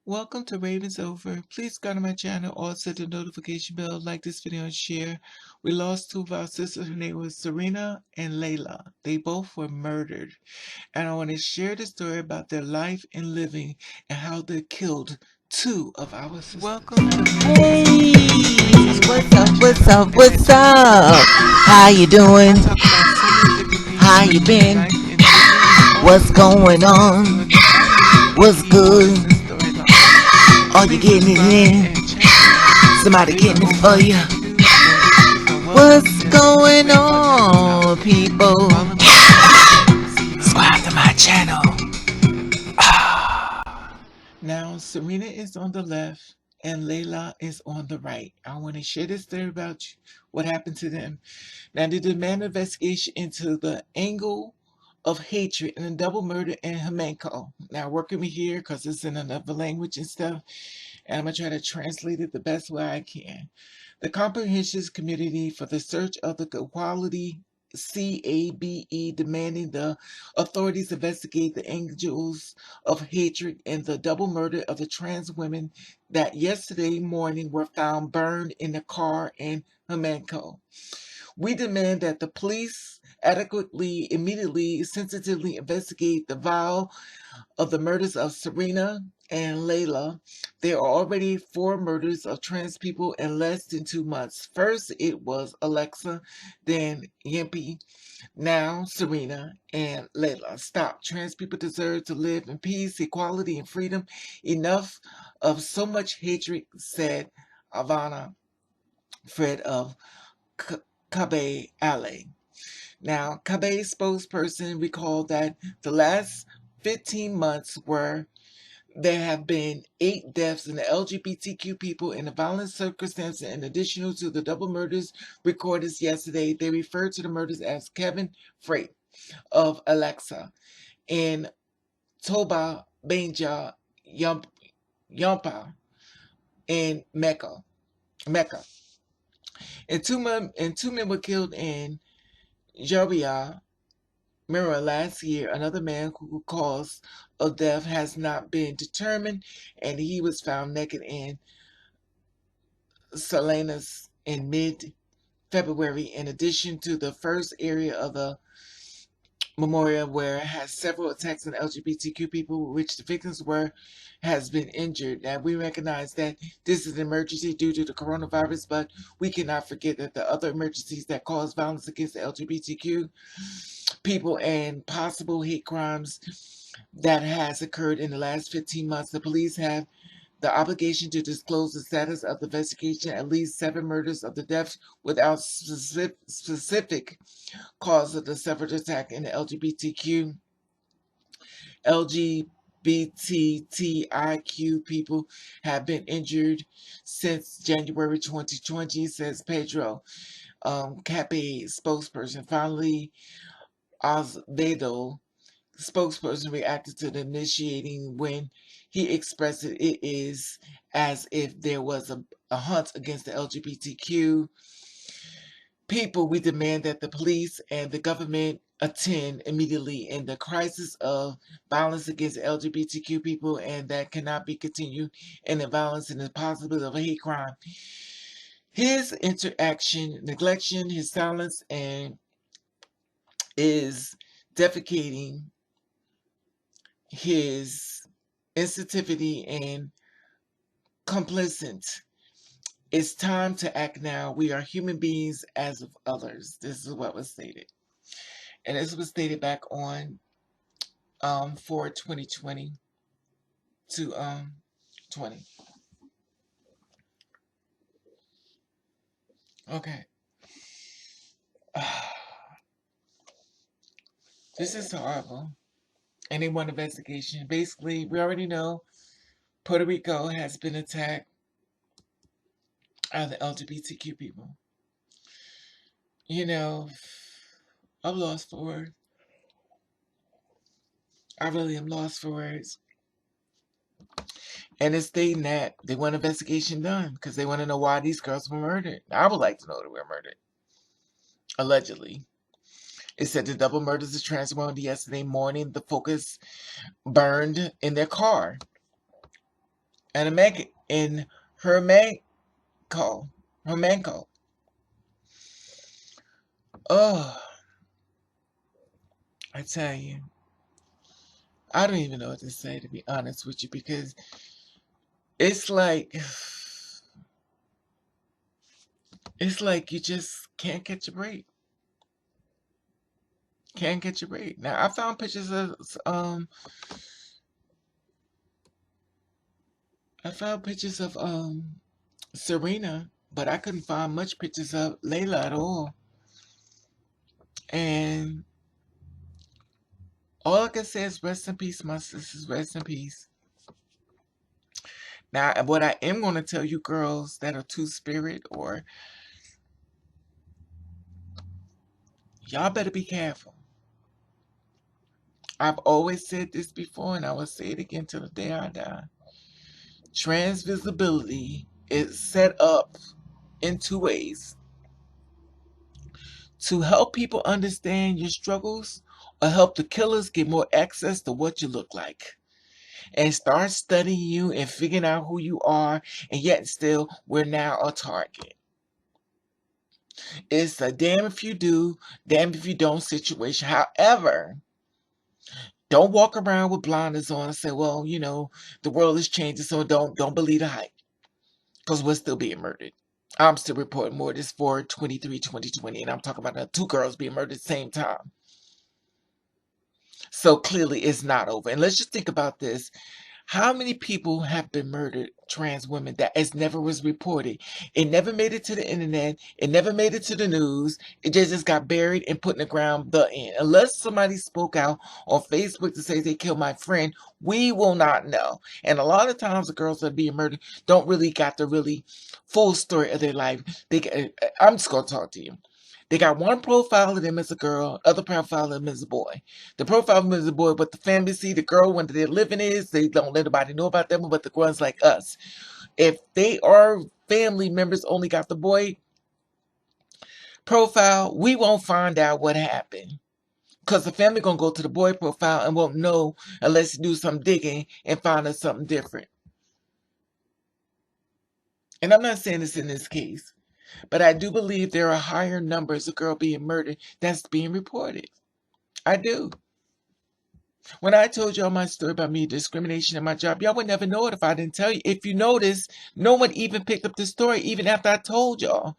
Welcome to Ravens Over. Please go to my channel, also hit the notification bell, like this video, and share. We lost two of our sisters. Her name was Serena and Layla. They both were murdered. And I want to share the story about their life and living and how they killed two of our sisters. Welcome to Hey, what's up? How you doing? How you been? What's going on? What's good? Are you getting it in? Somebody getting it for you? What's going on, people? Subscribe to my channel. Now, Serena is on the left and Layla is on the right. I want to share this story about what happened to them. Now, they demand an investigation into the angle of hatred and a double murder in Humacao. Now, work with me here because it's in another language and stuff, and I'm going to try to translate it the best way I can. The Comprehensive Committee for the Search of the Equality CABE demanding the authorities investigate the angels of hatred and the double murder of the trans women that yesterday morning were found burned in a car in Humacao. We demand that the police adequately, immediately, sensitively investigate the vile of the murders of Serena and Layla. There are already 4 murders of trans people in less than 2 months. First, it was Alexa, then Yempi, now Serena and Layla. Stop. Trans people deserve to live in peace, equality, and freedom. Enough of so much hatred, said Ivana Fred of Kabe Ale. Now, Kabe's spokesperson recalled that the last 15 months were there have been 8 deaths in the LGBTQ people in the violent circumstances in addition to the double murders recorded yesterday. They referred to the murders as Kevin Freight of Alexa and Toba Benja Yampa in Mecca. And two men were killed in Jarbia, Mirror last year. Another man whose cause of death has not been determined, and he was found naked in Salinas in mid-February. In addition to the first area of the memorial where it has several attacks on LGBTQ people, which the victims were, has been injured. Now, we recognize that this is an emergency due to the coronavirus, but we cannot forget that the other emergencies that cause violence against the LGBTQ people and possible hate crimes that has occurred in the last 15 months. The police have the obligation to disclose the status of the investigation. At least 7 murders of the deaths without specific cause of the separate attack in the LGBTIQ people have been injured since January 2020, says Pedro Cape spokesperson. Finally, Osvedo spokesperson reacted to the initiating when he expressed it is as if there was a hunt against the LGBTQ people. We demand that the police and the government attend immediately in the crisis of violence against LGBTQ people, and that cannot be continued, and the violence and the possibility of a hate crime. His interaction, neglection, his silence, and is defecating his insensitivity and complicit. It's time to act now. We are human beings as of others. This is what was stated. And this was stated back on 4/2020 to 20. Okay. This is horrible. And they want investigation. Basically, we already know Puerto Rico has been attacked by the LGBTQ people. You know, I'm lost for words. I really am lost for words. And it's stating that they want an investigation done because they want to know why these girls were murdered. I would like to know they were murdered. Allegedly. It said the double murders of trans women yesterday morning. The Focus burned in their car. And a man in Humacao. Humacao. Oh, I tell you, I don't even know what to say, to be honest with you, because it's like you just can't catch a break. Can't catch a break. Now I found pictures of Serena, but I couldn't find much pictures of Layla at all. And all I can say is rest in peace, my sisters. Rest in peace. Now, what I am going to tell you girls that are two-spirit, or y'all better be careful. I've always said this before, and I will say it again till the day I die. Trans visibility is set up in two ways: to help people understand your struggles, or help the killers get more access to what you look like and start studying you and figuring out who you are, and yet still we're now a target. It's a damn if you do, damn if you don't situation. However, don't walk around with blinders on and say, well, the world is changing, so don't believe the hype. Because we're still being murdered. I'm still reporting more this for 2020, and I'm talking about two girls being murdered at the same time. So clearly it's not over. And let's just think about this. How many people have been murdered, trans women, that it never was reported? It never made it to the internet. It never made it to the news. It just got buried and put in the ground, the end. Unless somebody spoke out on Facebook to say they killed my friend, we will not know. And a lot of times the girls that are being murdered don't really got the really full story of their life. I'm just going to talk to you. They got one profile of them as a girl, other profile of them as a boy. The profile of them as a boy, but the family see the girl when they're living is, they don't let anybody know about them, but the ones like us. If they are family members only got the boy profile, we won't find out what happened. Because the family going to go to the boy profile and won't know unless you do some digging and find out something different. And I'm not saying this in this case, but I do believe there are higher numbers of girls being murdered that's being reported. I do. When I told y'all my story about me discrimination in my job, y'all would never know it if I didn't tell you. If you notice, no one even picked up the story even after I told y'all.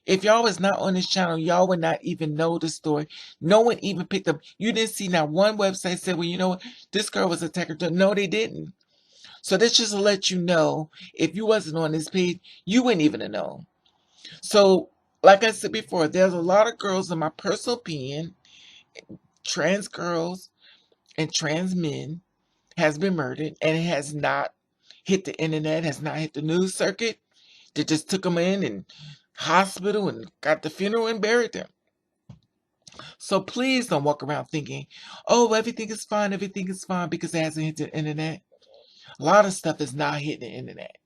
If y'all was not on this channel, y'all would not even know the story. No one even picked up. You didn't see not one website said, well, you know what, this girl was attacked. No, they didn't. So that's just to let you know, if you wasn't on this page, you wouldn't even have known. So, like I said before, there's a lot of girls, in my personal opinion, trans girls and trans men, has been murdered, and it has not hit the internet, has not hit the news circuit. They just took them in and hospital and got the funeral and buried them. So please don't walk around thinking, oh, everything is fine because it hasn't hit the internet. A lot of stuff is not hitting the internet.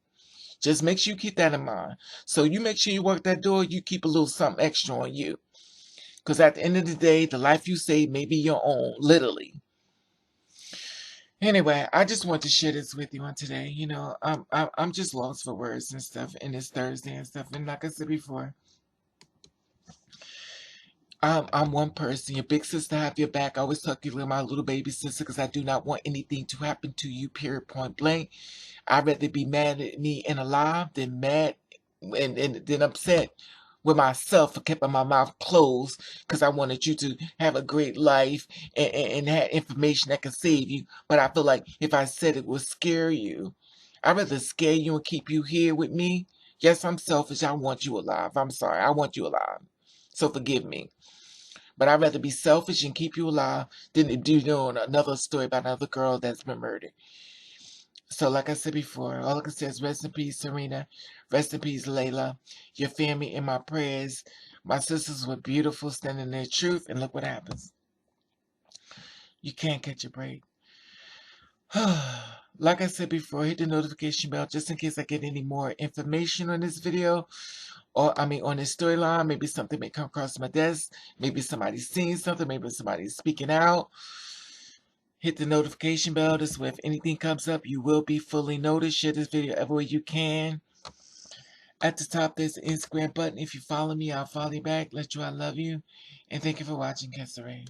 Just make sure you keep that in mind. So you make sure you work that door, you keep a little something extra on you. Because at the end of the day, the life you save may be your own, literally. Anyway, I just want to share this with you on today. I'm just lost for words and stuff, and it's Thursday and stuff. And like I said before, I'm one person. Your big sister have your back. I always talk to you like my little baby sister because I do not want anything to happen to you, period, point blank. I'd rather be mad at me and alive than mad and then upset with myself for keeping my mouth closed because I wanted you to have a great life and have information that can save you. But I feel like if I said it would scare you, I'd rather scare you and keep you here with me. Yes, I'm selfish. I want you alive. I'm sorry. I want you alive. So forgive me. But I'd rather be selfish and keep you alive than to do another story about another girl that's been murdered. So like I said before, all I can say is rest in peace, Serena. Rest in peace, Layla. Your family in my prayers. My sisters were beautiful, standing in their truth, and look what happens. You can't catch a break. Like I said before, hit the notification bell just in case I get any more information on this video. Or, on this storyline. Maybe something may come across my desk. Maybe somebody's seeing something. Maybe somebody's speaking out. Hit the notification bell. This way, if anything comes up, you will be fully noticed. Share this video everywhere you can. At the top, there's the Instagram button. If you follow me, I'll follow you back. Let you know I love you. And thank you for watching, Serena.